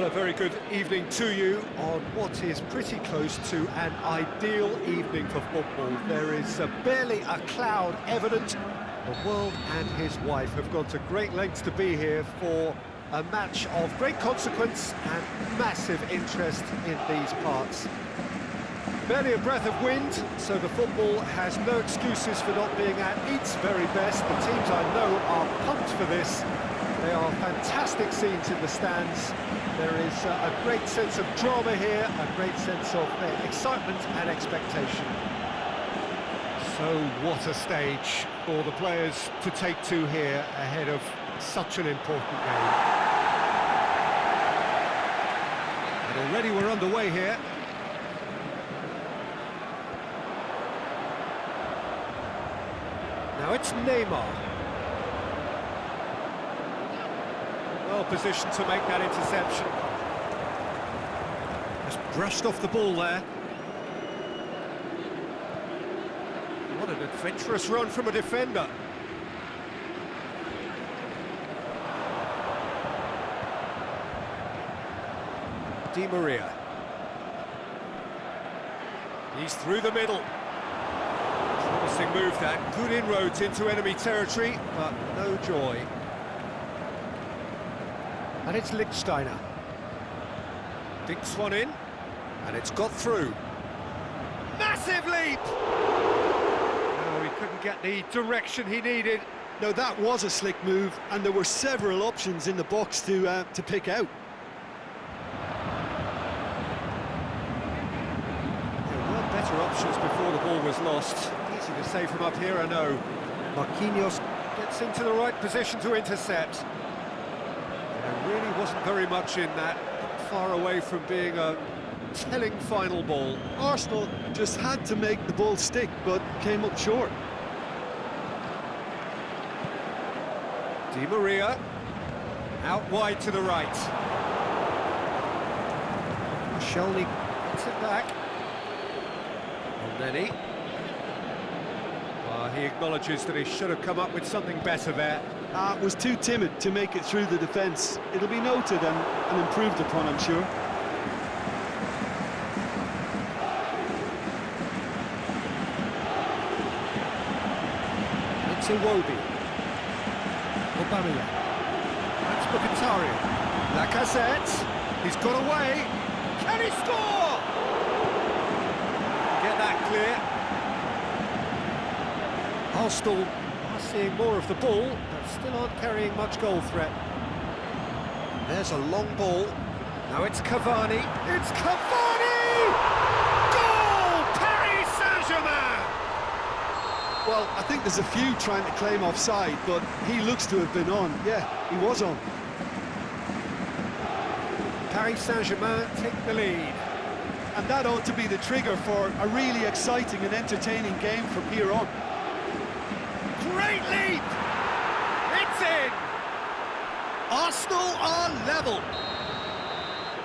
Well, a very good evening to you on what is pretty close to an ideal evening for football. There is barely a cloud evident. The world and his wife have gone to great lengths to be here for a match of great consequence and massive interest in these parts. Barely a breath of wind, so the football has no excuses for not being at its very best. The teams I know are pumped for this. They are fantastic scenes in the stands. There is a great sense of drama here, a great sense of excitement and expectation. So what a stage for the players to take to here ahead of such an important game. And already we're underway here. Now it's Neymar. Well positioned to make that interception. Just brushed off the ball there. What an adventurous run from a defender. Di Maria. He's through the middle. Promising move that. Good inroads into enemy territory, but no joy. And it's Lichtsteiner. Dinks one in, and it's got through. Massive leap! No, he couldn't get the direction he needed. No, that was a slick move, and there were several options in the box to pick out. There were better options before the ball was lost. Easy to say from up here, I know. Marquinhos gets into the right position to intercept. There really wasn't very much in that, far away from being a telling final ball. Arsenal just had to make the ball stick, but came up short. Di Maria, out wide to the right. Shelny gets it back. Elneny. He acknowledges that he should have come up with something better there. Was too timid to make it through the defence. It'll be noted and improved upon, I'm sure. It's Iwobi. Aubameyang. That's Mkhitaryan. Lacazette. He's got away. Can he score? Get that clear. Arsenal are seeing more of the ball, but still aren't carrying much goal threat. There's a long ball. Now it's Cavani. It's Cavani! Goal! Paris Saint-Germain! Well, I think there's a few trying to claim offside, but he looks to have been on. Yeah, he was on. Paris Saint-Germain take the lead. And that ought to be the trigger for a really exciting and entertaining game from here on. Great leap! It's in! Arsenal are level.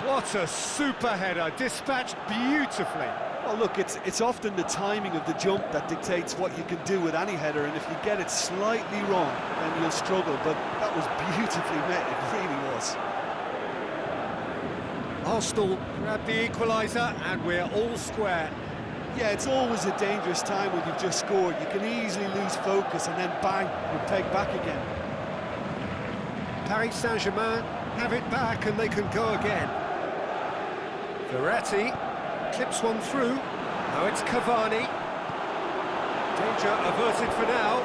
What a super header, dispatched beautifully. Well, look, it's often the timing of the jump that dictates what you can do with any header, and if you get it slightly wrong, then you'll struggle, but that was beautifully met, it really was. Arsenal grab the equaliser, and we're all square. Yeah, it's always a dangerous time when you've just scored. You can easily lose focus and then bang, you're pegged back again. Paris Saint-Germain have it back and they can go again. Verratti clips one through. Now it's Cavani. Danger averted for now.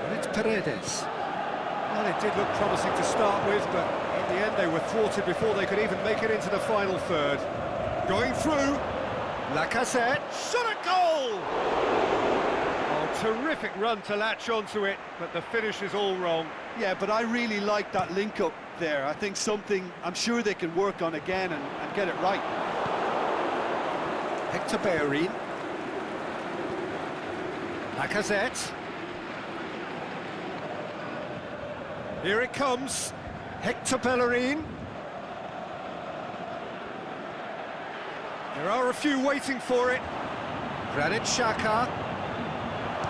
And it's Paredes. Well, it did look promising to start with, but in the end they were thwarted before they could even make it into the final third. Going through, Lacazette, shot a goal! Oh, terrific run to latch onto it, but the finish is all wrong. Yeah, but I really like that link-up there. I think something I'm sure they can work on again and get it right. Hector Bellerin. Lacazette. Here it comes, Hector Bellerin. There are a few waiting for it. Granit Xhaka.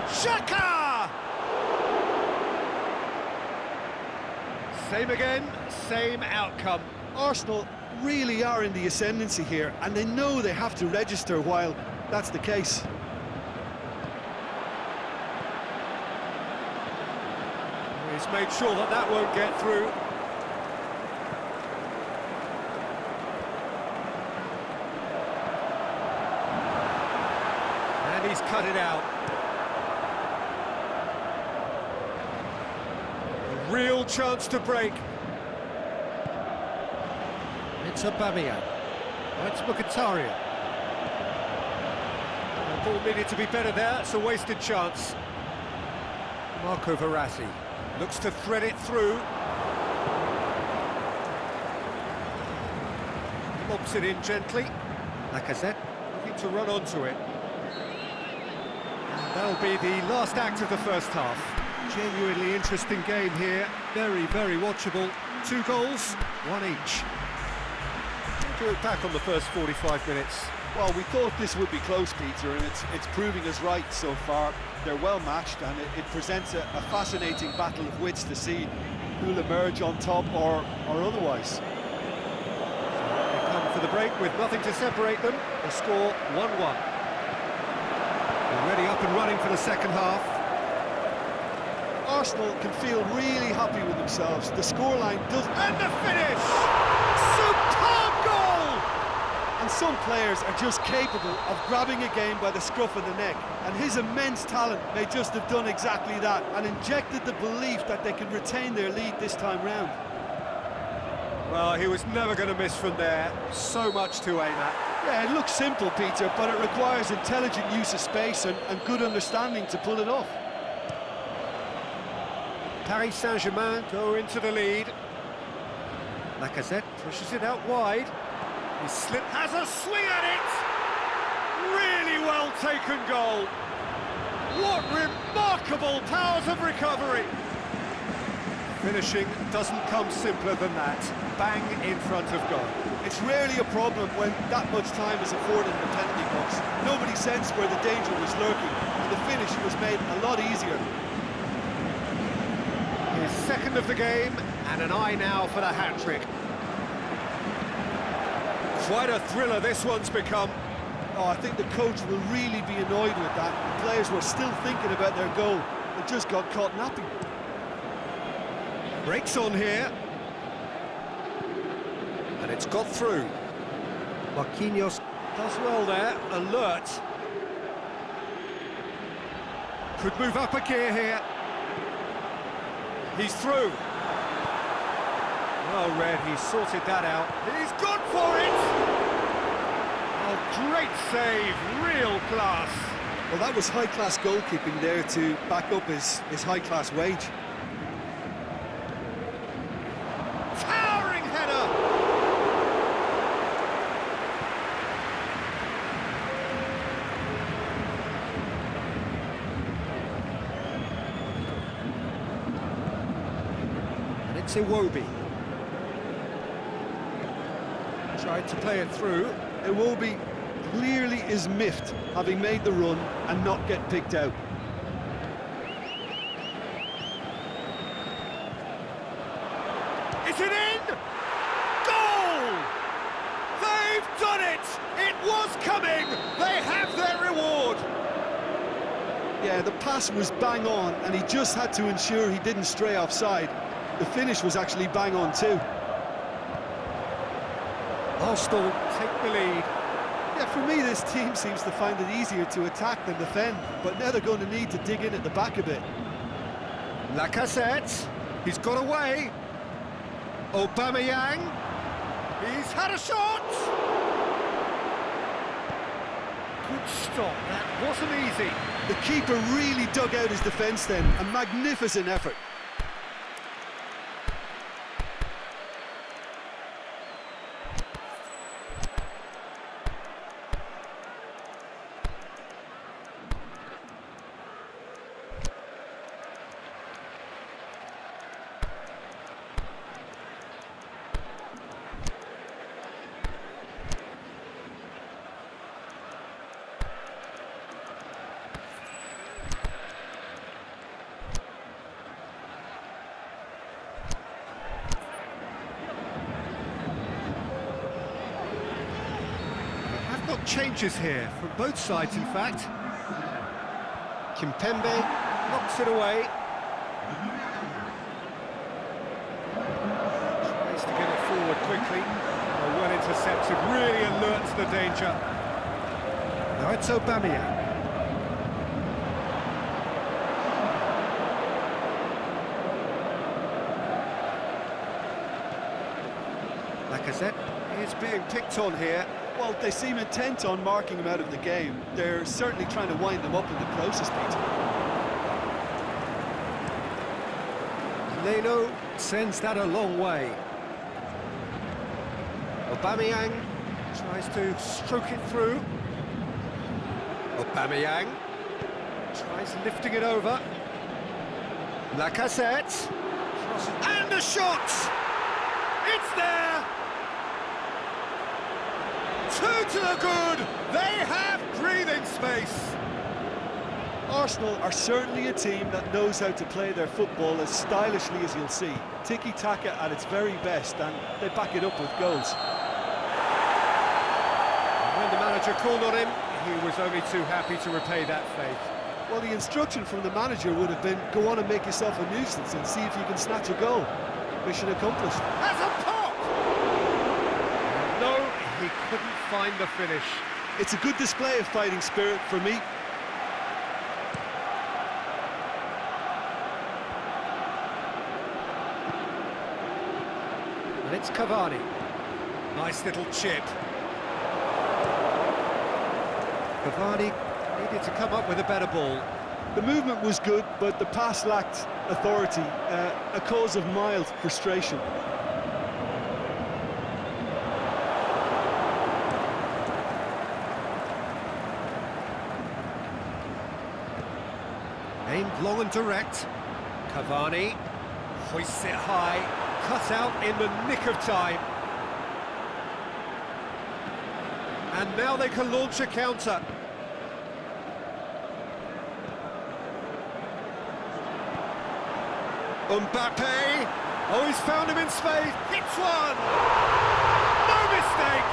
Xhaka! Same again, same outcome. Arsenal really are in the ascendancy here, and they know they have to register while that's the case. He's made sure that that won't get through. And he's cut it out. A real chance to break. It's AVerMedia. It's Mkhitaryan. The ball needed to be better there. It's a wasted chance. Marco Verratti looks to thread it through. Lobs it in gently. Lacazette looking to run onto it. And that'll be the last act of the first half. Genuinely interesting game here. Very, very watchable. 2 goals, 1 each. Do it back on the first 45 minutes. Well, we thought this would be close, Peter, and it's proving us right so far. They're well matched, and it presents a fascinating battle of wits to see who'll emerge on top or otherwise. They come for the break with nothing to separate them. The score 1-1. Already up and running for the second half. Arsenal can feel really happy with themselves. The scoreline does... And the finish! Superb goal! And some players are just capable of grabbing a game by the scruff of the neck, and his immense talent may just have done exactly that and injected the belief that they could retain their lead this time round. Well, he was never going to miss from there. So much to aim at. Yeah, it looks simple, Peter, but it requires intelligent use of space and good understanding to pull it off. Paris Saint-Germain go into the lead. Lacazette pushes it out wide. His slip has a swing at it! Really well taken goal. What remarkable powers of recovery! Finishing doesn't come simpler than that. Bang in front of goal. It's rarely a problem when that much time is afforded in the penalty box. Nobody sensed where the danger was lurking, and the finish was made a lot easier. His second of the game, and an eye now for the hat-trick. Quite a thriller this one's become. Oh, I think the coach will really be annoyed with that. The players were still thinking about their goal. They just got caught napping. Breaks on here. And it's got through. Marquinhos does well there, alert. Could move up a gear here. He's through. Well read, he sorted that out. He's gone for it! Oh, great save, real class. Well, that was high-class goalkeeping there to back up his high-class wage. Towering header! And it's Iwobi. Tried to play it through. Iwobi clearly is miffed, having made the run and not get picked out. Is it in? Goal! They've done it! It was coming! They have their reward! Yeah, the pass was bang on, and he just had to ensure he didn't stray offside. The finish was actually bang on too. Arsenal take the lead. Yeah, for me, this team seems to find it easier to attack than defend, but now they're going to need to dig in at the back a bit. Lacazette, he's got away. AVerMedia, he's had a shot. Good stop, that wasn't easy. The keeper really dug out his defence then, a magnificent effort. changes here from both sides, in fact. Kimpembe knocks it away. Tries to get it forward quickly. Well intercepted, really alert to the danger. Now it's AVerMedia. Lacazette is being picked on here. Well, they seem intent on marking him out of the game. They're certainly trying to wind them up in the process, Peter. Leno sends that a long way. AVerMedia tries to stroke it through. AVerMedia tries lifting it over. Lacazette. And a shot! It's there! 2 to the good! They have breathing space! Arsenal are certainly a team that knows how to play their football as stylishly as you'll see. Tiki-taka at its very best, and they back it up with goals. When the manager called on him, he was only too happy to repay that faith. Well, the instruction from the manager would have been, go on and make yourself a nuisance and see if you can snatch a goal. Mission accomplished. Has a pop! No, he couldn't find the finish. It's a good display of fighting spirit for me. And it's Cavani. Nice little chip. Cavani needed to come up with a better ball. The movement was good, but the pass lacked authority, a cause of mild frustration. Aimed long and direct. Cavani hoists it high, cut out in the nick of time. And now they can launch a counter. Mbappe, oh, he's found him in space, hits one! No mistake!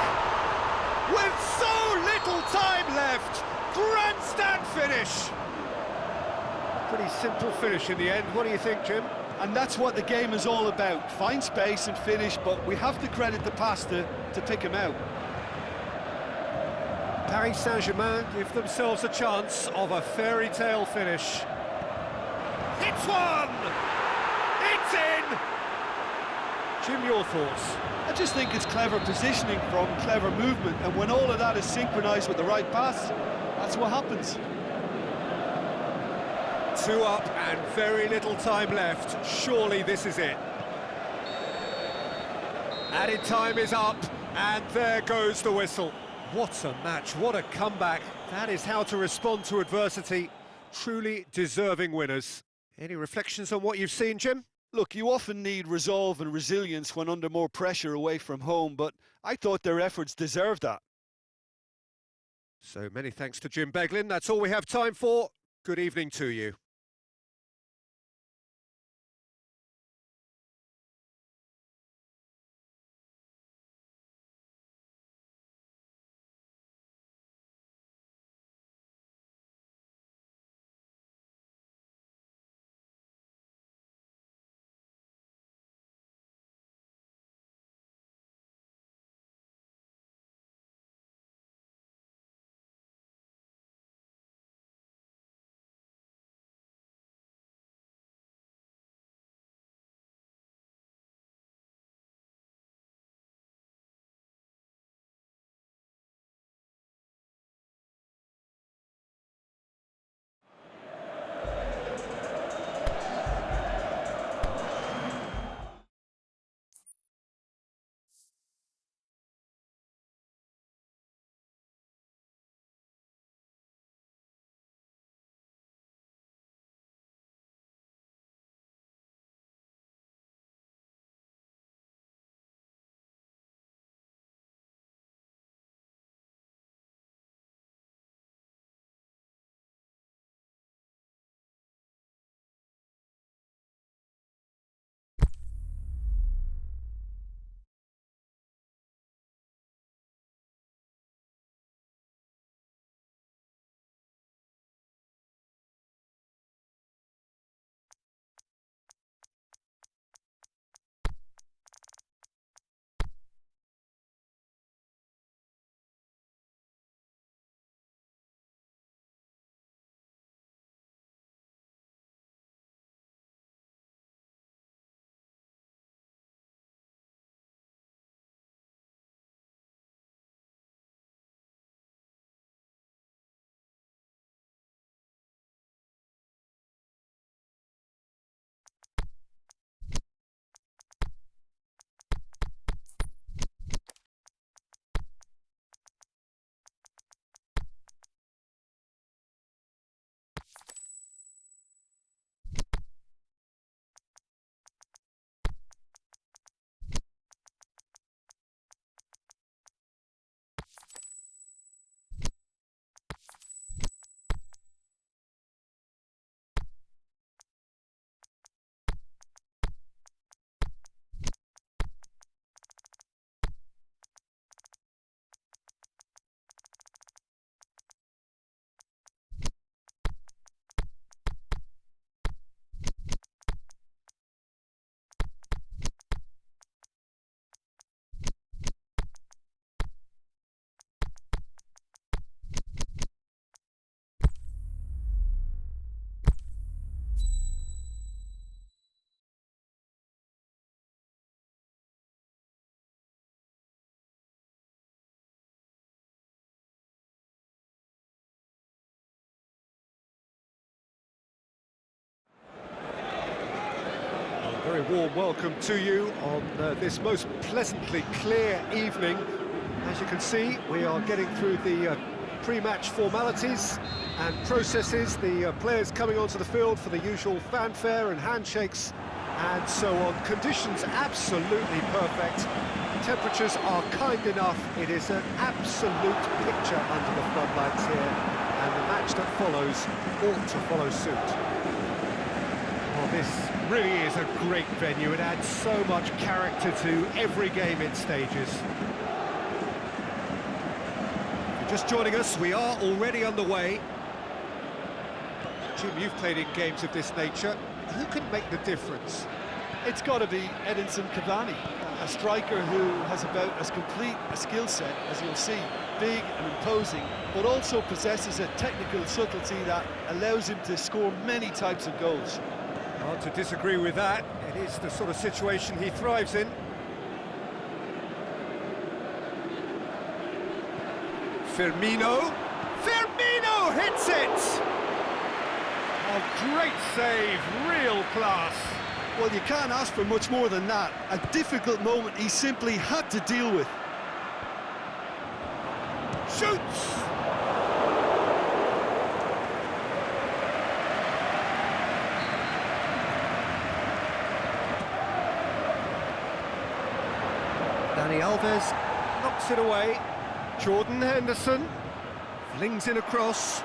With so little time left, grandstand finish! Pretty simple finish in the end, what do you think, Jim? And that's what the game is all about, find space and finish, but we have to credit the passer to pick him out. Paris Saint-Germain give themselves a chance of a fairy tale finish. Hits one! It's in! Jim, your thoughts? I just think it's clever positioning from clever movement, and when all of that is synchronised with the right pass, that's what happens. 2 up and very little time left. Surely this is it. Added time is up, and there goes the whistle. What a match, what a comeback. That is how to respond to adversity. Truly deserving winners. Any reflections on what you've seen, Jim? Look, you often need resolve and resilience when under more pressure away from home, but I thought their efforts deserved that. So many thanks to Jim Beglin. That's all we have time for. Good evening to you. warm welcome to you on this most pleasantly clear evening. As you can see, we are getting through the pre-match formalities and processes, the players coming onto the field for the usual fanfare and handshakes and so on. Conditions absolutely perfect. Temperatures are kind enough. It is an absolute picture under the floodlights here, and the match that follows ought to follow suit. Well, this really is a great venue. It adds so much character to every game it stages. If you're just joining us, we are already underway. Jim, you've played in games of this nature. Who can make the difference? It's got to be Edinson Cavani, a striker who has about as complete a skill set as you'll see. Big and imposing, but also possesses a technical subtlety that allows him to score many types of goals. Hard to disagree with that. It is the sort of situation he thrives in. Firmino hits it! Oh, great save, real class. Well, you can't ask for much more than that. A difficult moment he simply had to deal with. Shoots! Dani Alves knocks it away. Jordan Henderson flings in across.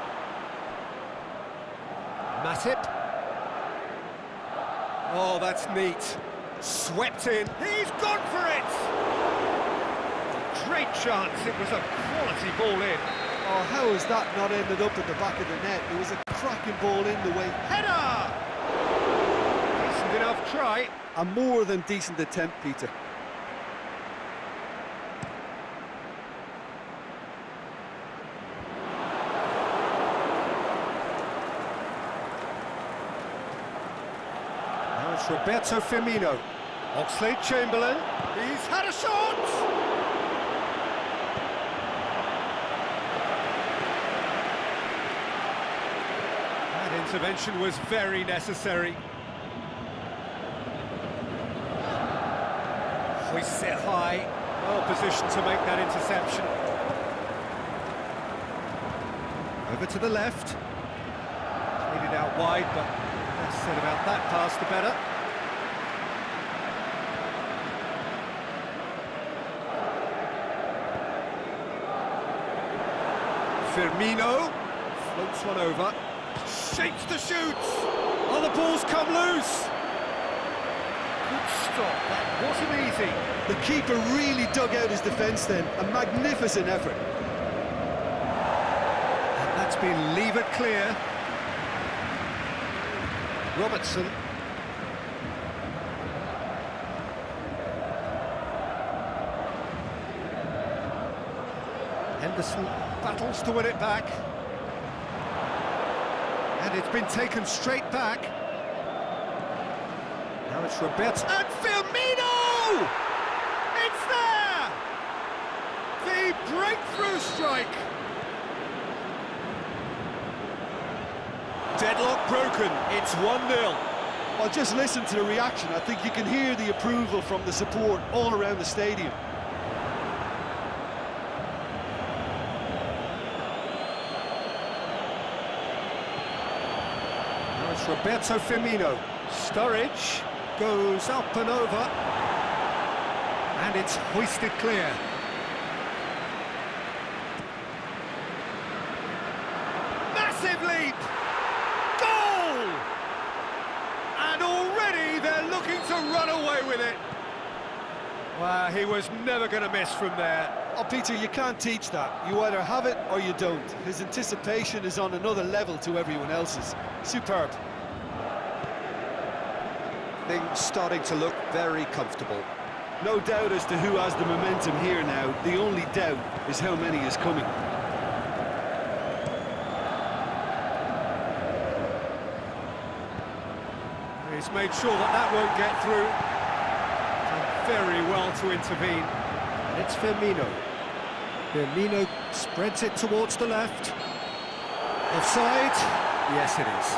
Matip. Oh, that's neat. Swept in. He's gone for it! Great chance. It was a quality ball in. Oh, how has that not ended up at the back of the net? It was a cracking ball in the way. Header! Decent enough try. A more than decent attempt, Peter. Roberto Firmino. Oxlade-Chamberlain. He's had a shot! That intervention was very necessary. Hoists it high. Well positioned to make that interception. Over to the left. Played it out wide, but less said about that pass, the better. Firmino floats one over, shapes the shoots. Oh, the ball's come loose. Good stop, that wasn't easy. The keeper really dug out his defence then. A magnificent effort. And that's been levered clear. Robertson. Henderson battles to win it back. And it's been taken straight back. Now it's Roberto. And Firmino! It's there! The breakthrough strike. Deadlock broken, it's 1-0. Well, just listen to the reaction. I think you can hear the approval from the support all around the stadium. Now it's Roberto Firmino. Sturridge goes up and over. And it's hoisted clear. Massive leap! Goal! And already they're looking to run away with it. Well, he was never going to miss from there. Oh, Peter, you can't teach that. You either have it or you don't. His anticipation is on another level to everyone else's. Superb. Things starting to look very comfortable. No doubt as to who has the momentum here now. The only doubt is how many is coming. He's made sure that that won't get through. Done very well to intervene. And it's Firmino. Firmino spreads it towards the left. Offside? Yes, it is.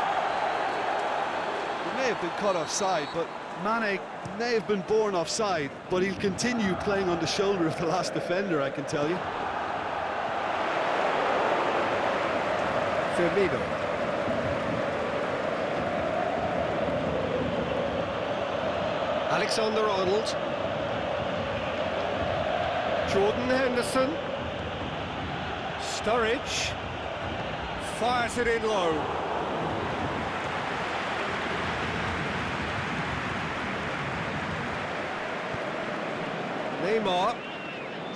It may have been caught offside, but Mane may have been born offside, but he'll continue playing on the shoulder of the last defender, I can tell you. Firmino. Alexander-Arnold. Jordan Henderson. Sturridge. Fires it in low. Neymar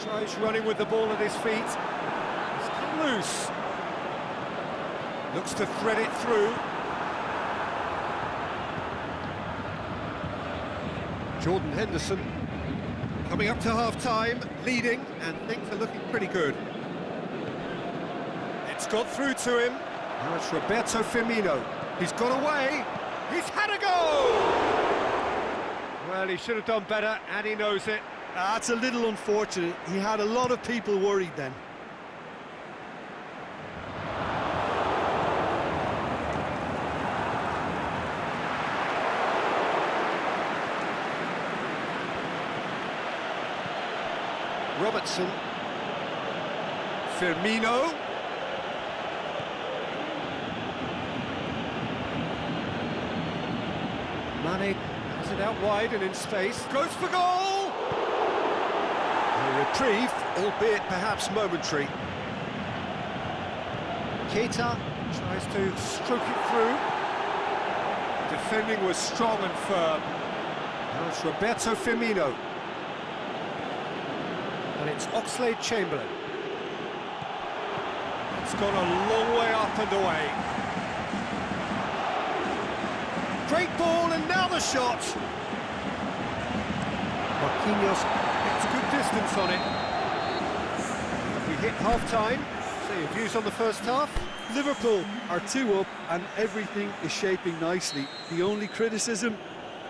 tries running with the ball at his feet. It's come loose. Looks to thread it through. Jordan Henderson coming up to half-time, leading, and things are looking pretty good. It's got through to him. Now it's Roberto Firmino. He's got away. He's had a go! Well, he should have done better, and he knows it. That's a little unfortunate. He had a lot of people worried then. Robertson. Firmino. Mane has it out wide and in space. Goes for goal! A reprieve, albeit perhaps momentary. Keita tries to stroke it through. Defending was strong and firm. Now it's Roberto Firmino. And it's Oxlade-Chamberlain. It's gone a long way up and away. Great ball, and now the shot. Marquinhos gets good distance on it. We hit half-time. So your views on the first half? Liverpool are 2 up and everything is shaping nicely. The only criticism,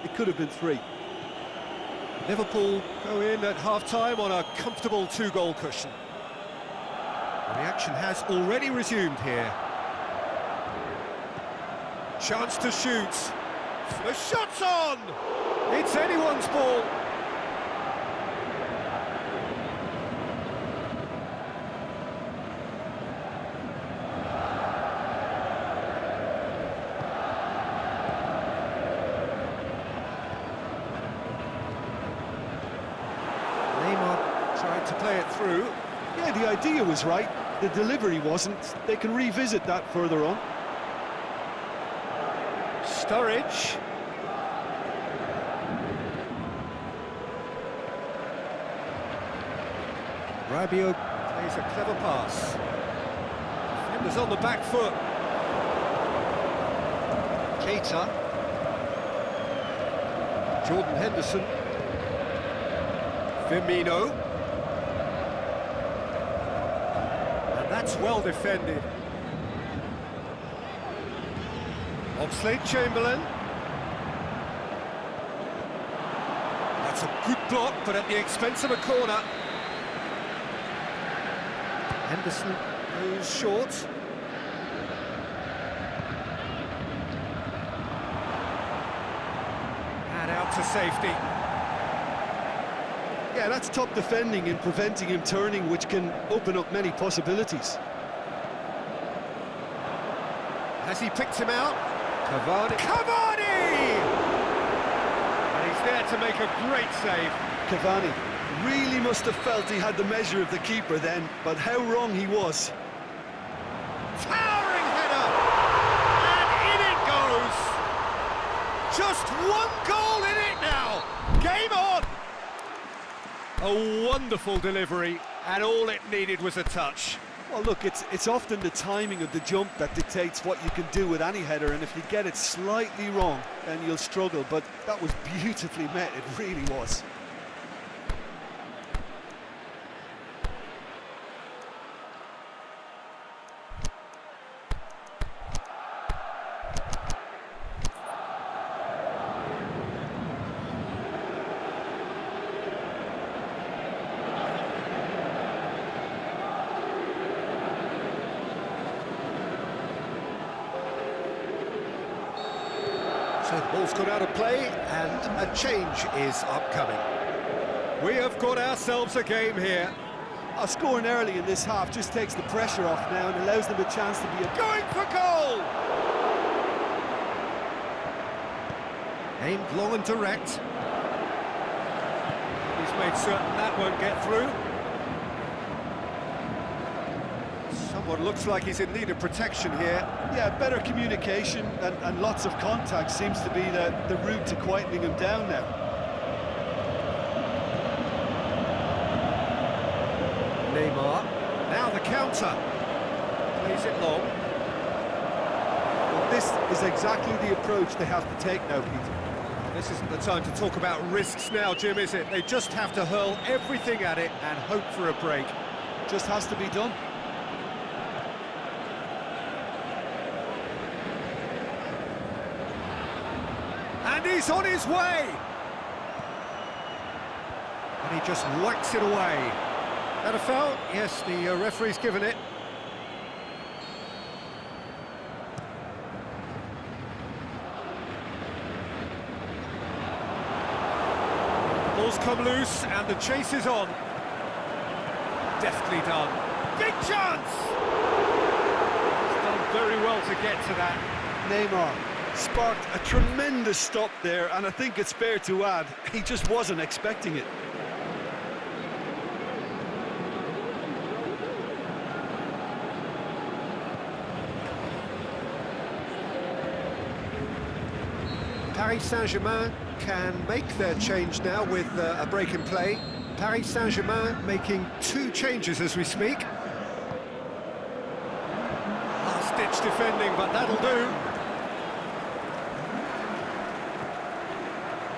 it could have been 3. Liverpool go in at half-time on a comfortable 2-goal cushion. The action has already resumed here. Chance to shoot. The shot's on! It's anyone's ball. Tried to play it through. Yeah, the idea was right. The delivery wasn't. They can revisit that further on. Sturridge. Rabiot plays a clever pass. Defenders on the back foot. Keita. Jordan Henderson. Firmino. That's well defended. Oxlade-Chamberlain. That's a good block, but at the expense of a corner. Henderson goes short. And out to safety. Yeah, that's top defending and preventing him turning, which can open up many possibilities. Has he picked him out? Cavani! Cavani! And he's there to make a great save. Cavani really must have felt he had the measure of the keeper then, but how wrong he was. Towering header! And in it goes! Just 1 goal in it now! Game on! A wonderful delivery, and all it needed was a touch. Well, look, it's often the timing of the jump that dictates what you can do with any header, and if you get it slightly wrong, then you'll struggle, but that was beautifully met, it really was. So the ball's gone out of play, and a change is upcoming. We have got ourselves a game here. Scoring early in this half just takes the pressure off now and allows them a chance to be going for goal! Aimed long and direct. He's made certain that won't get through. Someone looks like he's in need of protection here. Yeah, better communication and lots of contact seems to be the route to quietening him down now. Neymar, now the counter. Plays it long. Well, this is exactly the approach they have to take now, Peter. This isn't the time to talk about risks now, Jim, is it? They just have to hurl everything at it and hope for a break. Just has to be done. And he's on his way! And he just whacks it away. That a foul? Yes, the referee's given it. Ball's come loose and the chase is on. Deftly done. Big chance! He's done very well to get to that. Neymar sparked a tremendous stop there, and I think it's fair to add, he just wasn't expecting it. Paris Saint-Germain can make their change now with a break in play. Paris Saint-Germain making 2 changes as we speak. Last-ditch defending, but that'll do.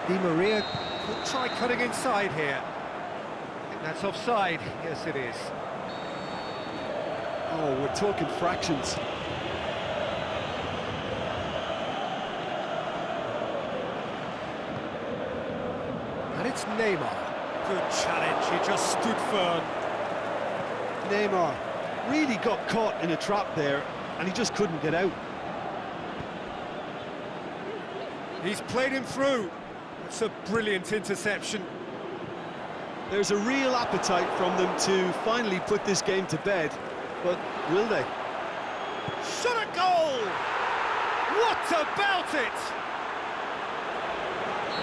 Di Maria could try cutting inside here. I think that's offside. Yes, it is. Oh, we're talking fractions. And it's Neymar. Good challenge, he just stood firm. Neymar really got caught in a trap there, and he just couldn't get out. He's played him through. It's a brilliant interception. There's a real appetite from them to finally put this game to bed, but will they? Shot a goal! What about it?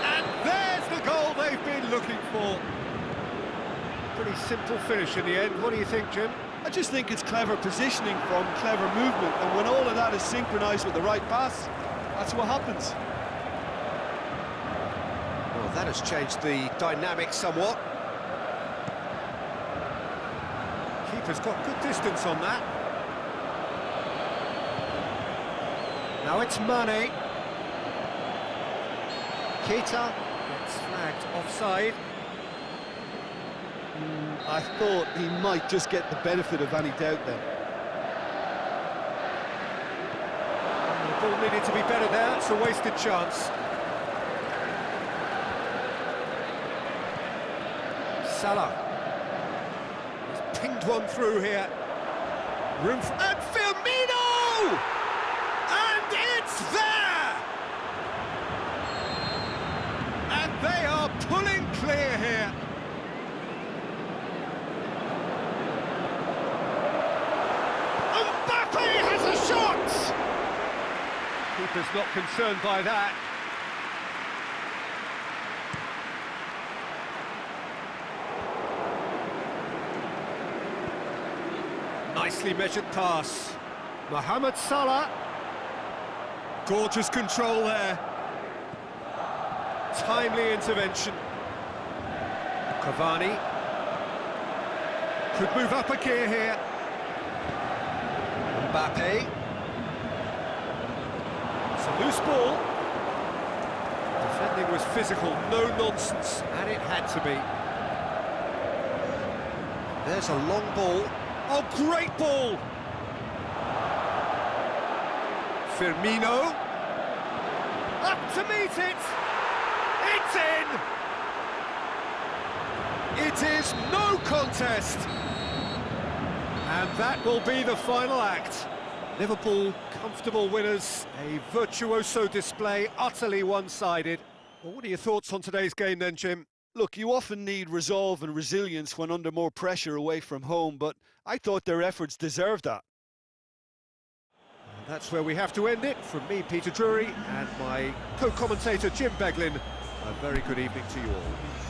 And there's the goal they've been looking for. Pretty simple finish in the end. What do you think, Jim? I just think it's clever positioning from clever movement, and when all of that is synchronised with the right pass, that's what happens. Well, that has changed the dynamic somewhat. Keeper's got good distance on that. Now it's Mane. Keita gets flagged offside. I thought he might just get the benefit of any doubt then. The ball needed to be better there. It's a wasted chance. Salah. He's pinged one through here. Room for... And Firmino! And it's there! And they are pulling clear here. Mbappe has a shot! Keeper's not concerned by that. Nicely measured pass. Mohamed Salah. Gorgeous control there. Timely intervention. Cavani. Could move up a gear here. Mbappe. It's a loose ball. Defending was physical, no nonsense, and it had to be. There's a long ball. Oh, great ball! Firmino. Up to meet it! It's in! It is no contest! And that will be the final act. Liverpool, comfortable winners, a virtuoso display, utterly one-sided. Well, what are your thoughts on today's game then, Jim? Look, you often need resolve and resilience when under more pressure away from home, but I thought their efforts deserved that. And that's where we have to end it. From me, Peter Drury, and my co-commentator, Jim Beglin, a very good evening to you all.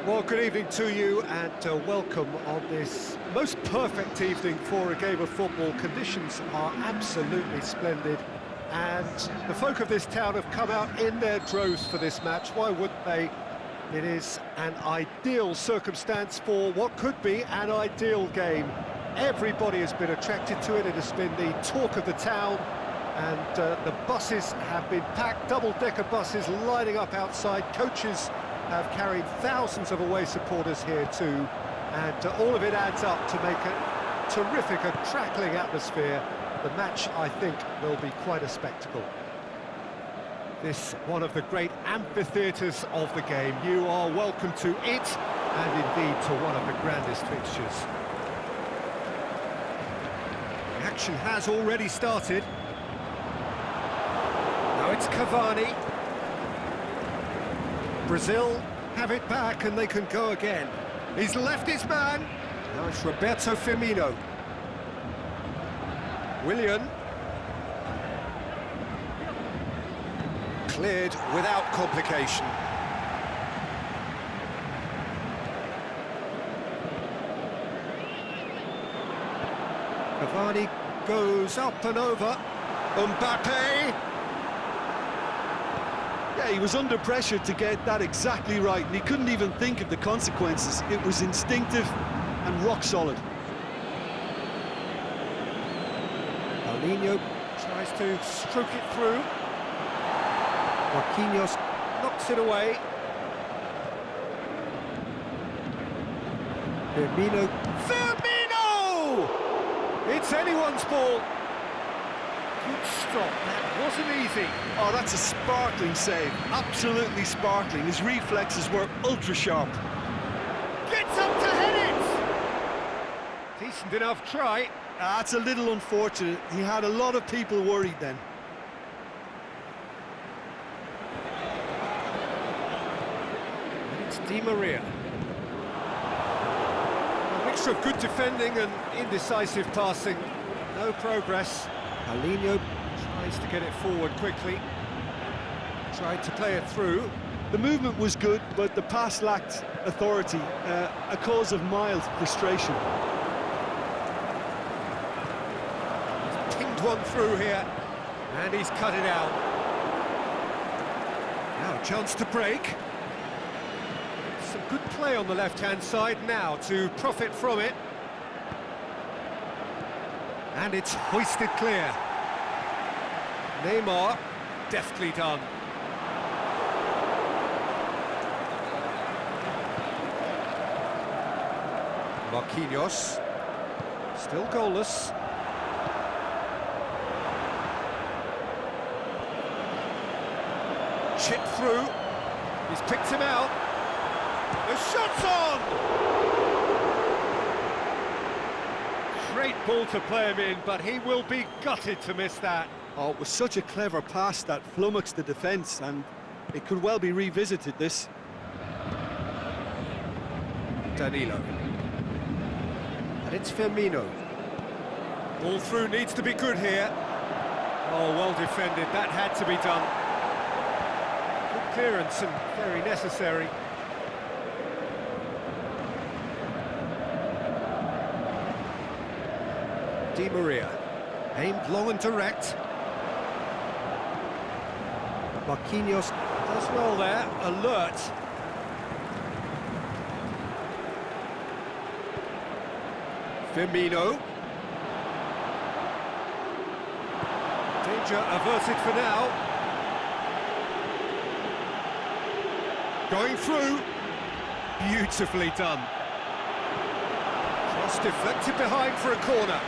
Well, good evening to you and welcome on this most perfect evening for a game of football. Conditions are absolutely splendid and the folk of this town have come out in their droves for this match. Why wouldn't they? It is an ideal circumstance for what could be an ideal game. Everybody has been attracted to it. It has been the talk of the town, and the buses have been packed, double-decker buses lining up outside. Coaches have carried thousands of away supporters here too, and all of it adds up to make a terrific, a crackling atmosphere. The match, I think, will be quite a spectacle. This one of the great amphitheatres of the game. You are welcome to it, and indeed to one of the grandest fixtures. The action has already started. Now it's Cavani. Brazil have it back and they can go again. He's left his man. Now it's Roberto Firmino. Willian. Cleared without complication. Cavani goes up and over. Mbappe. Yeah, he was under pressure to get that exactly right, and he couldn't even think of the consequences. It was instinctive and rock solid. Paulinho tries to stroke it through. Marquinhos knocks it away. Firmino! It's anyone's ball. Good stop, that wasn't easy. Oh, that's a sparkling save, absolutely sparkling. His reflexes were ultra sharp. Gets up to head it! Decent enough try. That's a little unfortunate. He had a lot of people worried then. It's Di Maria. A mixture of good defending and indecisive passing. No progress. Paulinho tries to get it forward quickly. Tried to play it through. The movement was good, but the pass lacked authority, a cause of mild frustration. He's pinged one through here, and he's cut it out. Now a chance to break. Some good play on the left-hand side now to profit from it. And it's hoisted clear. Neymar, deftly done. Marquinhos, still goalless. Chip through, he's picked him out. The shot's on! Great ball to play him in, but he will be gutted to miss that. Oh, it was such a clever pass that flummoxed the defence, and it could well be revisited, this. Danilo. And it's Firmino. Ball through needs to be good here. Oh, well defended, that had to be done. Good clearance and very necessary. Di Maria, aimed long and direct. Marquinhos does well there, alert. Firmino. Danger averted for now. Going through. Beautifully done. Cross deflected behind for a corner.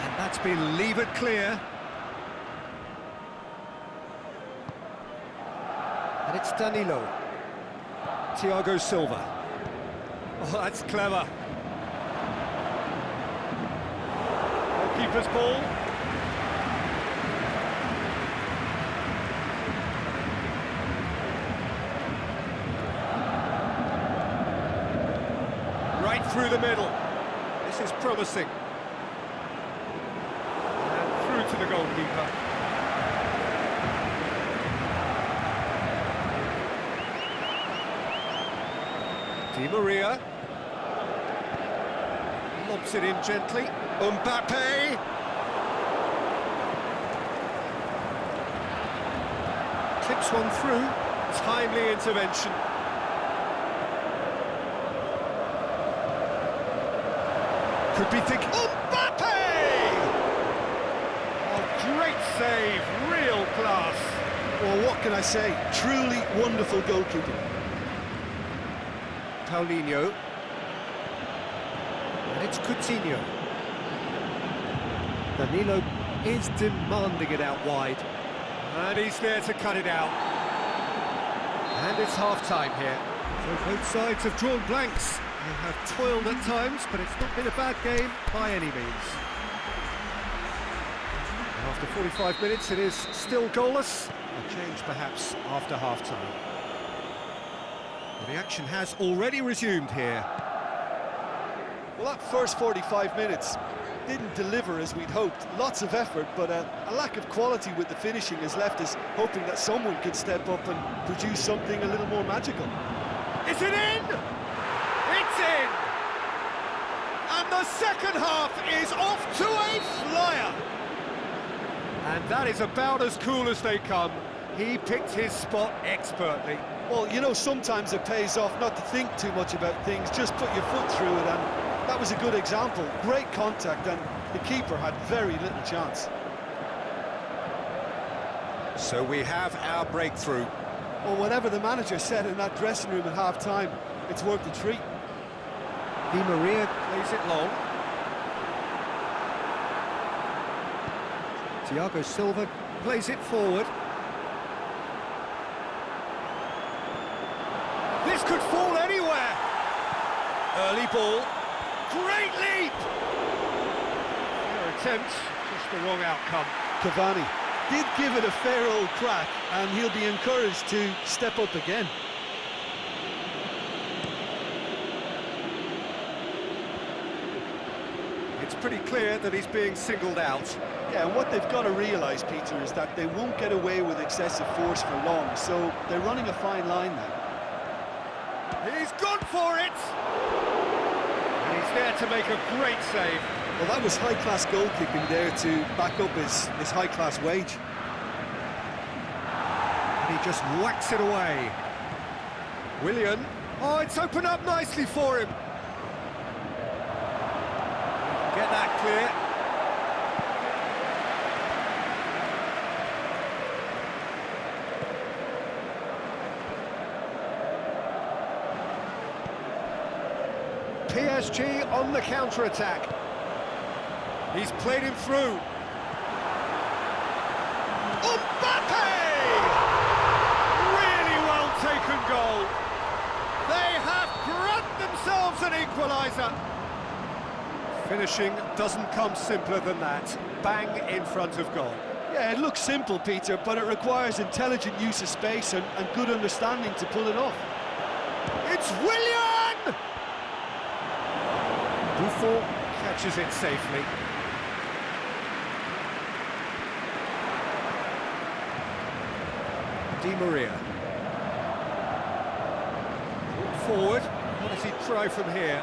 And that's been levered clear. And it's Danilo. Thiago Silva. Oh, that's clever. Goalkeeper's ball. Right through the middle. This is promising. And through to the goalkeeper. Di Maria. Lobs it in gently. Mbappe. Clips one through. Timely intervention. Could be thinking. Mbappe! Oh, great save. Real class. Well, what can I say? Truly wonderful goalkeeping. Paulinho. And it's Coutinho. Danilo is demanding it out wide. And he's there to cut it out. And it's half-time here. So both sides have drawn blanks. They have toiled at times, but it's not been a bad game by any means. After 45 minutes, it is still goalless. A change perhaps after half-time. The action has already resumed here. Well, that first 45 minutes didn't deliver as we'd hoped. Lots of effort, but a lack of quality with the finishing has left us hoping that someone could step up and produce something a little more magical. Is it in? It's in! The second half is off to a flyer. And that is about as cool as they come. He picked his spot expertly. Well, you know, sometimes it pays off not to think too much about things, just put your foot through it, and that was a good example. Great contact, and the keeper had very little chance. So we have our breakthrough. Well, whatever the manager said in that dressing room at half-time, it's worth the treat. AVerMedia plays it long. Thiago Silva plays it forward. This could fall anywhere. Early ball. Great leap! Fair attempt, just the wrong outcome. Cavani did give it a fair old crack, and he'll be encouraged to step up again. It's pretty clear that he's being singled out. Yeah, and what they've got to realise, Peter, is that they won't get away with excessive force for long, so they're running a fine line now. He's gone for it! And he's there to make a great save. Well, that was high-class goal-kicking there to back up his high-class wage. And he just whacks it away. Willian. Oh, it's opened up nicely for him. Get that clear. PSG on the counter-attack. He's played him through. Mbappe! Really well taken goal. They have grabbed themselves an equaliser. Finishing doesn't come simpler than that. Bang in front of goal. Yeah, it looks simple, Peter, but it requires intelligent use of space and good understanding to pull it off. It's Willian! Buffon catches it safely. Di Maria. Forward. What does he try from here?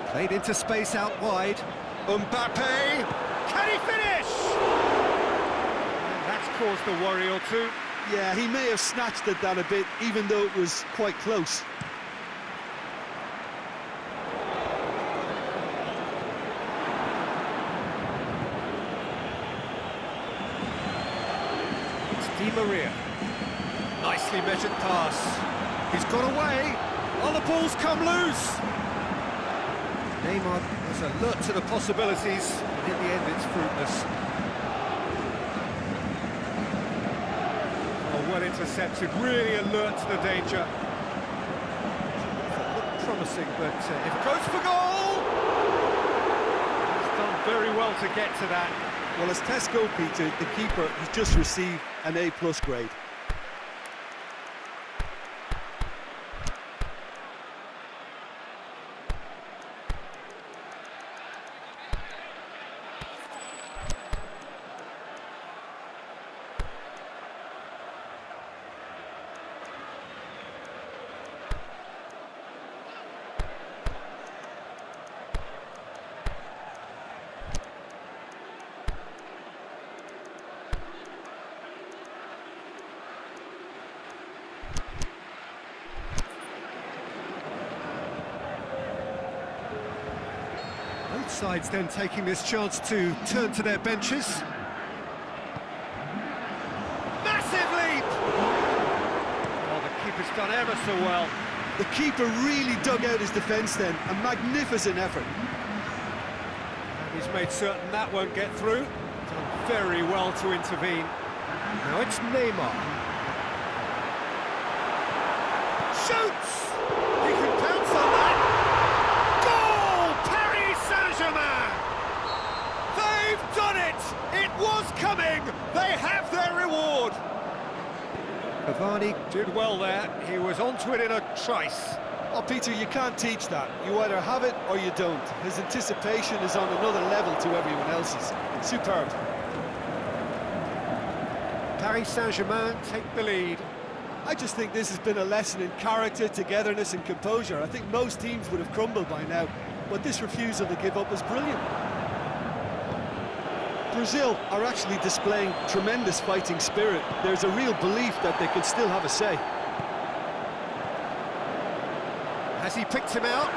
Played into space out wide. Mbappe! Can he finish? And that's caused a worry or two. Yeah, he may have snatched at that a bit, even though it was quite close. Di Maria. Nicely measured pass. He's got away. Oh, the ball's come loose. Neymar is alert to the possibilities, and in the end it's fruitless. Oh, well intercepted, really alert to the danger. Looked promising, but if it goes for goal! He's done very well to get to that. Well, as tests go, Peter, the keeper has just received an A+ grade. Both sides then taking this chance to turn to their benches. Massive leap! Oh, the keeper's done ever so well. The keeper really dug out his defence then, a magnificent effort. And he's made certain that won't get through. Done very well to intervene. Now it's Neymar. Shoots! He can pounce on that. They've done it! It was coming! They have their reward! Cavani did well there. He was onto it in a trice. Oh, Peter, you can't teach that. You either have it or you don't. His anticipation is on another level to everyone else's. It's superb. Paris Saint-Germain take the lead. I just think this has been a lesson in character, togetherness and composure. I think most teams would have crumbled by now. but this refusal to give up was brilliant. Brazil are actually displaying tremendous fighting spirit. There's a real belief that they can still have a say. Has he picked him out?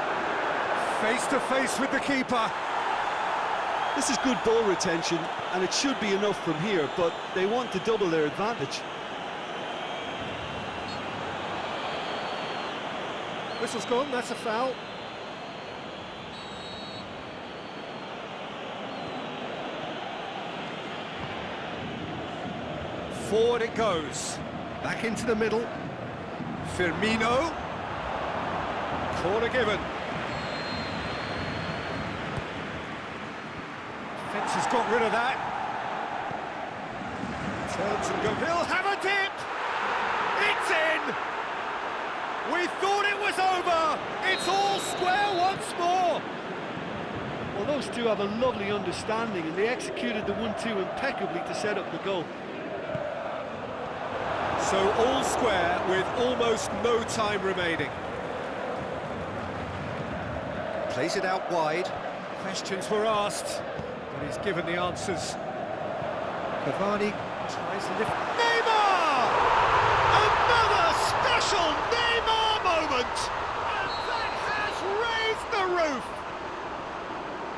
Face to face with the keeper. This is good ball retention, and it should be enough from here, but they want to double their advantage. Whistle's gone, that's a foul. Forward it goes. Back into the middle. Firmino. Corner given. Defence has got rid of that. Turns and goes. He'll have a dip! It's in! We thought it was over! It's all square once more! Well, those two have a lovely understanding, and they executed the 1-2 impeccably to set up the goal. So all square with almost no time remaining. Plays it out wide. Questions were asked, but he's given the answers. Cavani tries to lift. Neymar! Another special Neymar moment! And that has raised the roof!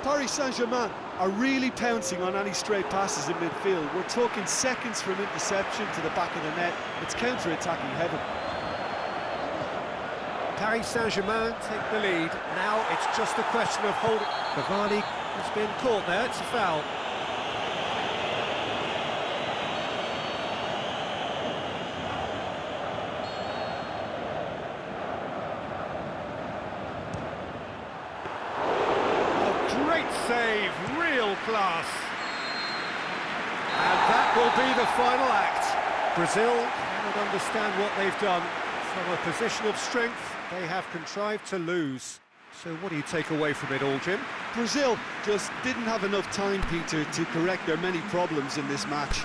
Paris Saint-Germain are really pouncing on any stray passes in midfield. We're talking seconds from interception to the back of the net. It's counter-attacking heaven. Paris Saint-Germain take the lead. Now it's just a question of holding. Cavani has been caught there, it's a foul. A great save, real class. And that will be the final act. Brazil cannot understand what they've done. From a position of strength, they have contrived to lose. So what do you take away from it all, Jim? Brazil just didn't have enough time, Peter, to correct their many problems in this match.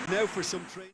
Now for some training.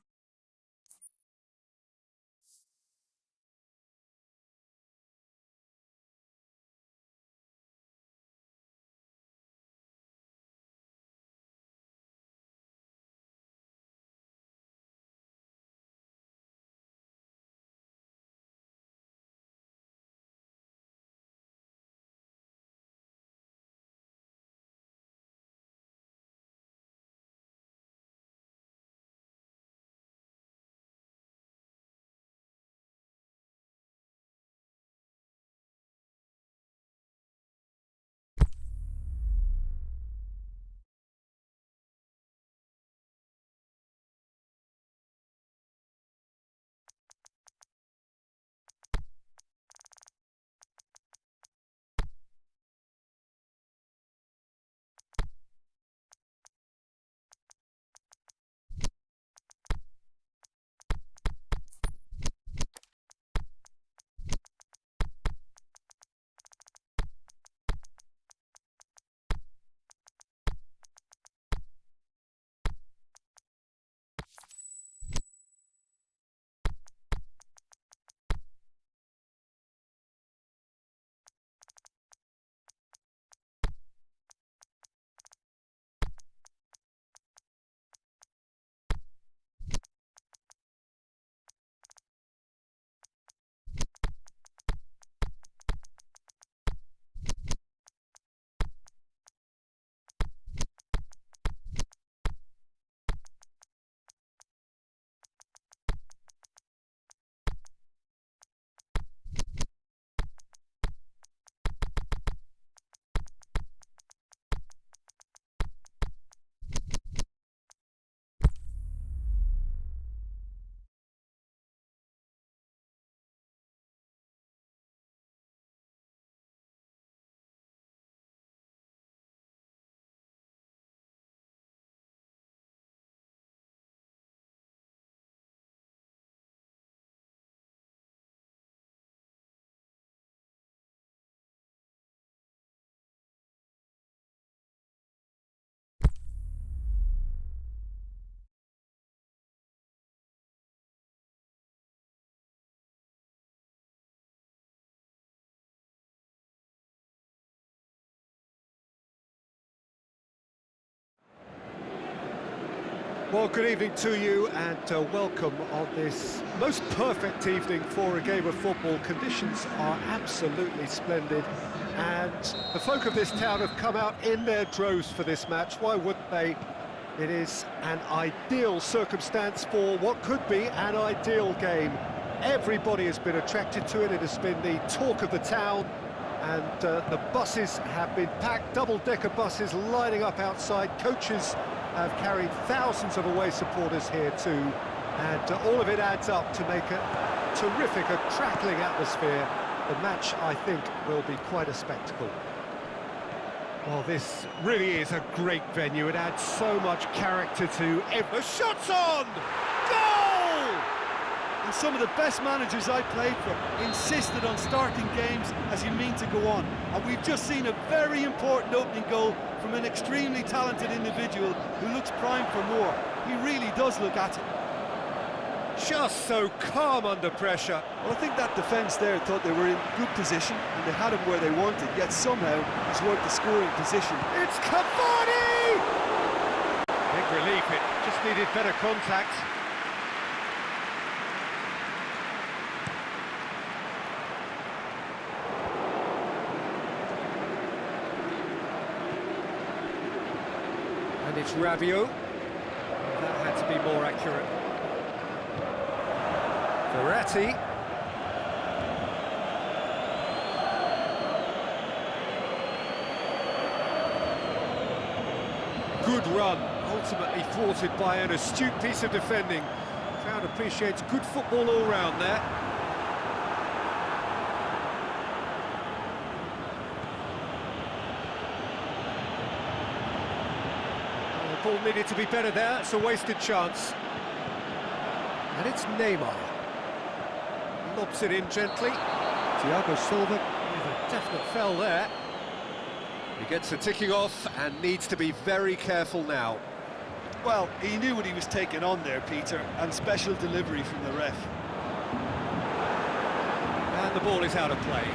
Well, good evening to you and welcome on this most perfect evening for a game of football. Conditions are absolutely splendid and the folk of this town have come out in their droves for this match. Why wouldn't they? It is an ideal circumstance for what could be an ideal game. Everybody has been attracted to it. It has been the talk of the town and the buses have been packed, double-decker buses lining up outside. Coaches have carried thousands of away supporters here too, and all of it adds up to make a terrific, a crackling atmosphere. The match, I think, will be quite a spectacle. Well, this really is a great venue. It adds so much character to every... The shot's on! Goal! And some of the best managers I played for insisted on starting games as you mean to go on. And we've just seen a very important opening goal from an extremely talented individual who looks primed for more. He really does look at it. Just so calm under pressure. Well, I think that defence there thought they were in good position and they had him where they wanted, yet somehow he's worked the scoring position. It's Cavani! Big relief, it just needed better contact. And it's Rabiot. That had to be more accurate. Verratti. Good run, ultimately thwarted by an astute piece of defending. Crowd appreciates good football all round there. The ball needed to be better there, it's a wasted chance. And it's Neymar. Lobs it in gently. Thiago Silva with a definite fell there. He gets the ticking off and needs to be very careful now. Well, he knew what he was taking on there, Peter, and special delivery from the ref. And the ball is out of play.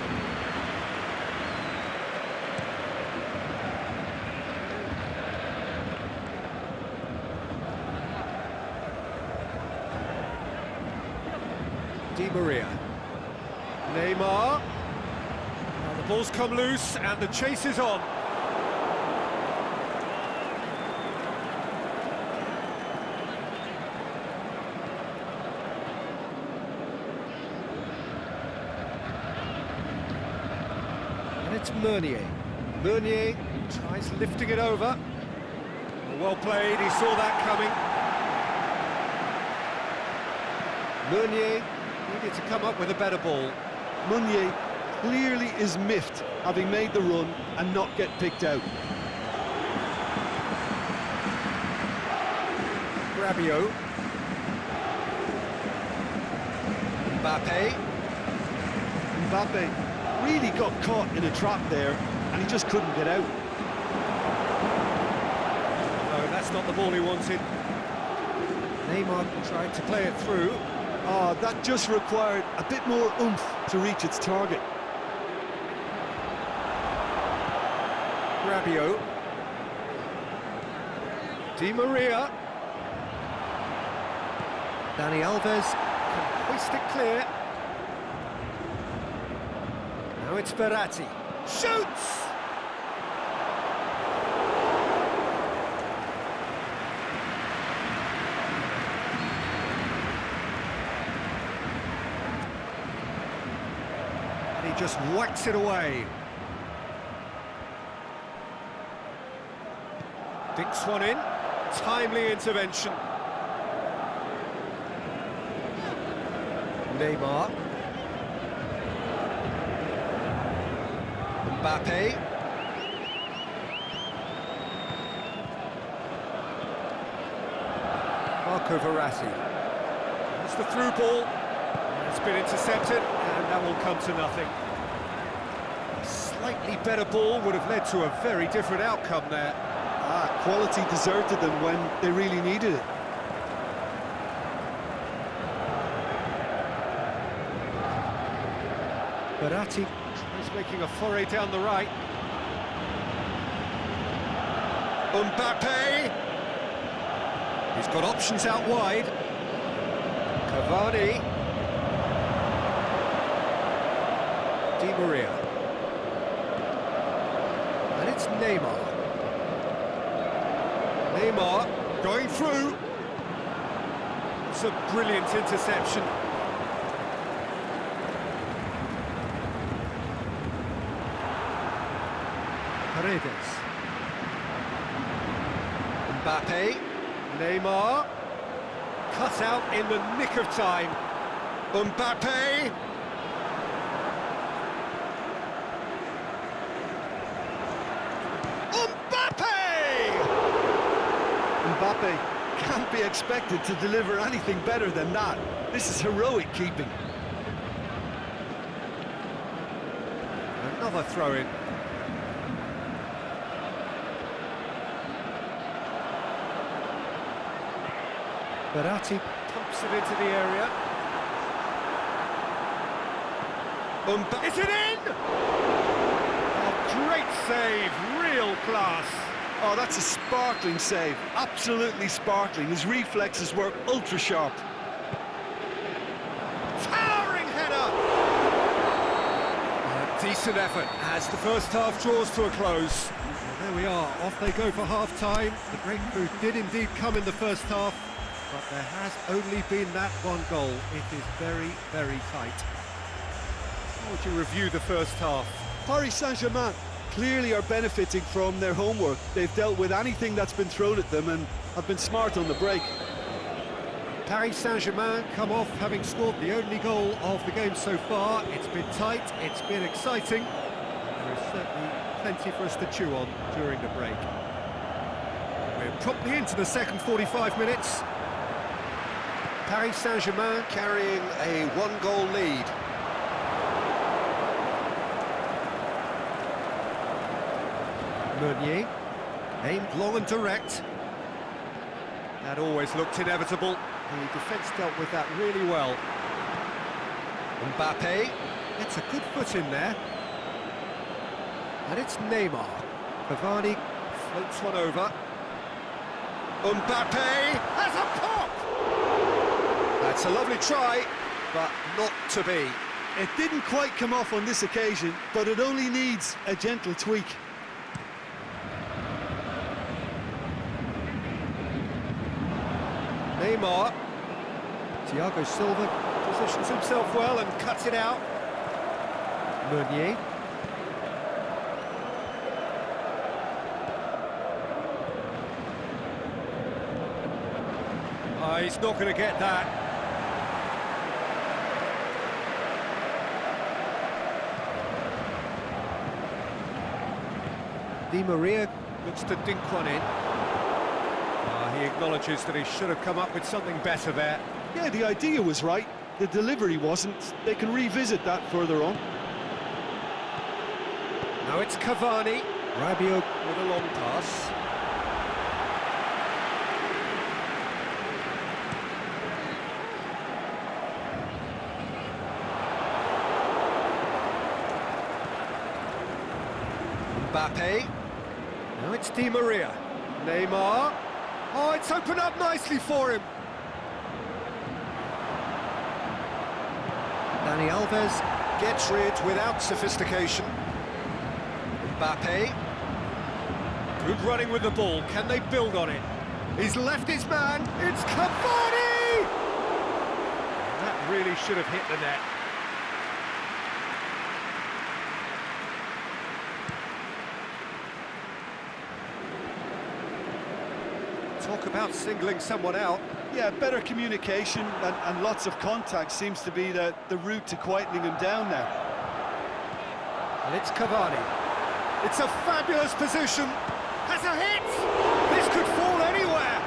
Di Maria. Neymar. Now the ball's come loose and the chase is on. And it's Meunier. Meunier tries lifting it over. Well played, he saw that coming. Meunier needed to come up with a better ball. Meunier clearly is miffed, having made the run and not get picked out. Rabiot. Mbappe. Mbappe really got caught in a trap there, and he just couldn't get out. No, that's not the ball he wanted. Neymar tried to play it through. Oh, that just required a bit more oomph to reach its target. Rabiot. Di Maria. Dani Alves can hoist it clear. Now it's Verratti. Shoots! And he just whacks it away. Dinks one in. Timely intervention. Neymar. Mbappe. Marco Verratti. It's the through ball. It's been intercepted, and that will come to nothing. A slightly better ball would have led to a very different outcome there. Quality deserted them when they really needed it. Verratti is making a foray down the right. Mbappe! He's got options out wide. Cavani. Di Maria. And it's Neymar. Neymar going through. It's a brilliant interception. Paredes. Mbappe. Neymar. Cut out in the nick of time. Mbappe. Mbappe can't be expected to deliver anything better than that. This is heroic keeping. Another throw-in. Verratti pumps it into the area. Is it in? Oh, great save, real class. Oh, that's a sparkling save, absolutely sparkling. His reflexes were ultra sharp. Towering header! A decent effort as the first half draws to a close. Well, there we are, off they go for half-time. The breakthrough did indeed come in the first half, but there has only been that one goal. It is very, very tight. How would you review the first half? Paris Saint-Germain clearly are benefiting from their homework. They've dealt with anything that's been thrown at them and have been smart on the break. Paris Saint-Germain come off having scored the only goal of the game so far. It's been tight, it's been exciting, and there is certainly plenty for us to chew on during the break. We're promptly into the second 45 minutes. Paris Saint-Germain carrying a one-goal lead. Meunier, aimed long and direct. That always looked inevitable. The defence dealt with that really well. Mbappe gets a good foot in there. And it's Neymar. Cavani floats one over. Mbappe has a pop! That's a lovely try, but not to be. It didn't quite come off on this occasion, but it only needs a gentle tweak. Neymar. Thiago Silva positions himself well and cuts it out. Meunier. Oh, he's not going to get that. Di Maria looks to dink one in. He acknowledges that he should have come up with something better there. Yeah, the idea was right, the delivery wasn't. They can revisit that further on. Now it's Cavani. Rabiot with a long pass. Mbappe. Now it's Di Maria. Neymar. Oh, it's opened up nicely for him. Dani Alves gets rid without sophistication. Mbappe. Good running with the ball. Can they build on it? He's left his man. It's Cavani! That really should have hit the net. Talk about singling someone out. Yeah, better communication and lots of contact seems to be the route to quietening him down now. And it's Cavani. It's a fabulous position. Has a hit! This could fall anywhere.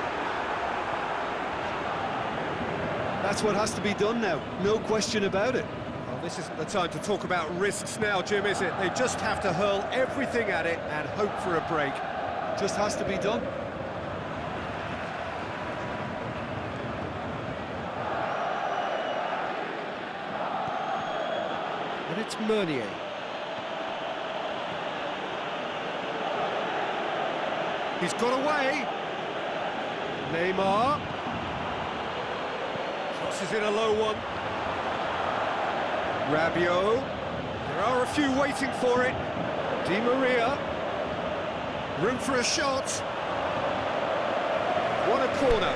That's what has to be done now, no question about it. Well, this isn't the time to talk about risks now, Jim, is it? They just have to hurl everything at it and hope for a break. Just has to be done. And it's Meunier. He's got away. Neymar. Crosses in a low one. Rabiot. There are a few waiting for it. Di Maria. Room for a shot. What a corner.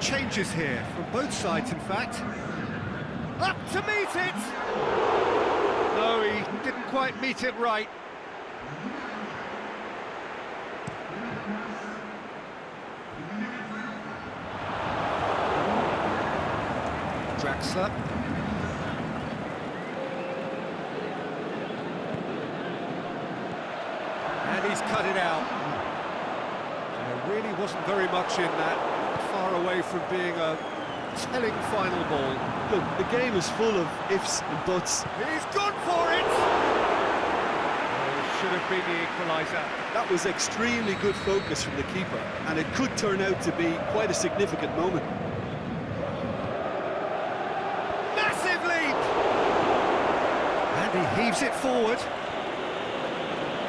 Changes here from both sides, in fact. Up to meet it! No, he didn't quite meet it right. Draxler. And he's cut it out. There really wasn't very much in that. Far away from being a telling final ball. Look, the game is full of ifs and buts. He's gone for it! Oh, should have been the equaliser. That was extremely good focus from the keeper, and it could turn out to be quite a significant moment. Massive leap! And he heaves it forward.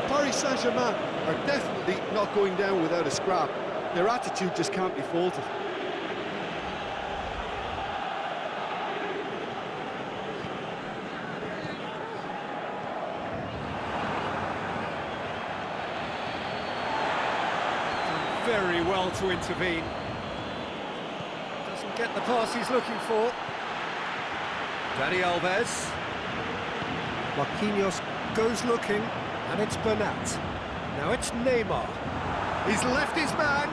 Paris Saint-Germain are definitely not going down without a scrap. Their attitude just can't be faulted. Done very well to intervene. Doesn't get the pass he's looking for. Dani Alves. Marquinhos goes looking, and it's Bernat. Now it's Neymar. He's left his man,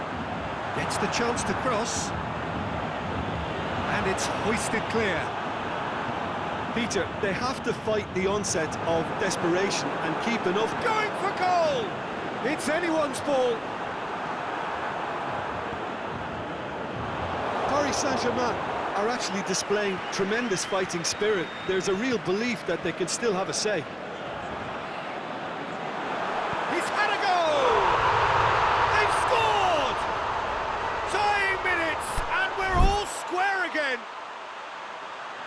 gets the chance to cross, and it's hoisted clear. Peter, they have to fight the onset of desperation and keep enough going for goal! It's anyone's ball. Paris Saint-Germain are actually displaying tremendous fighting spirit. There's a real belief that they can still have a say. He's had a goal! They've scored! Tying minutes, and we're all square again.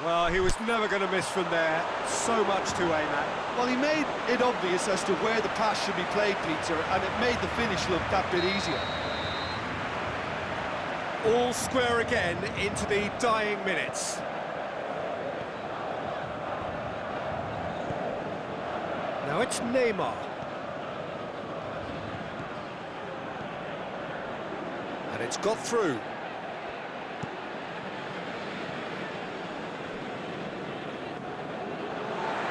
Well, he was never going to miss from there. So much to aim at. Well, he made it obvious as to where the pass should be played, Peter, and it made the finish look that bit easier. All square again into the dying minutes. Now it's Neymar. And it's got through.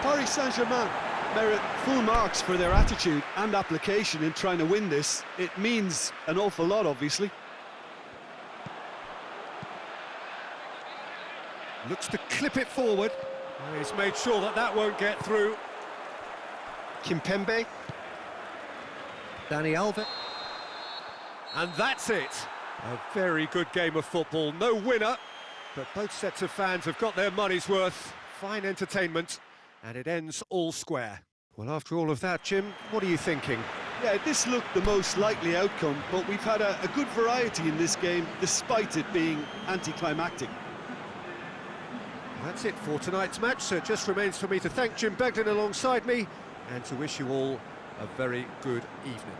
Paris Saint-Germain merit full marks for their attitude and application in trying to win this. It means an awful lot, obviously. Looks to clip it forward. He's made sure that that won't get through. Kimpembe. Dani Alves. And that's it. A very good game of football. No winner, but both sets of fans have got their money's worth. Fine entertainment, and it ends all square. Well, after all of that, Jim, what are you thinking? Yeah, this looked the most likely outcome, but we've had a good variety in this game, despite it being anticlimactic. That's it for tonight's match, so it just remains for me to thank Jim Beglin alongside me and to wish you all a very good evening.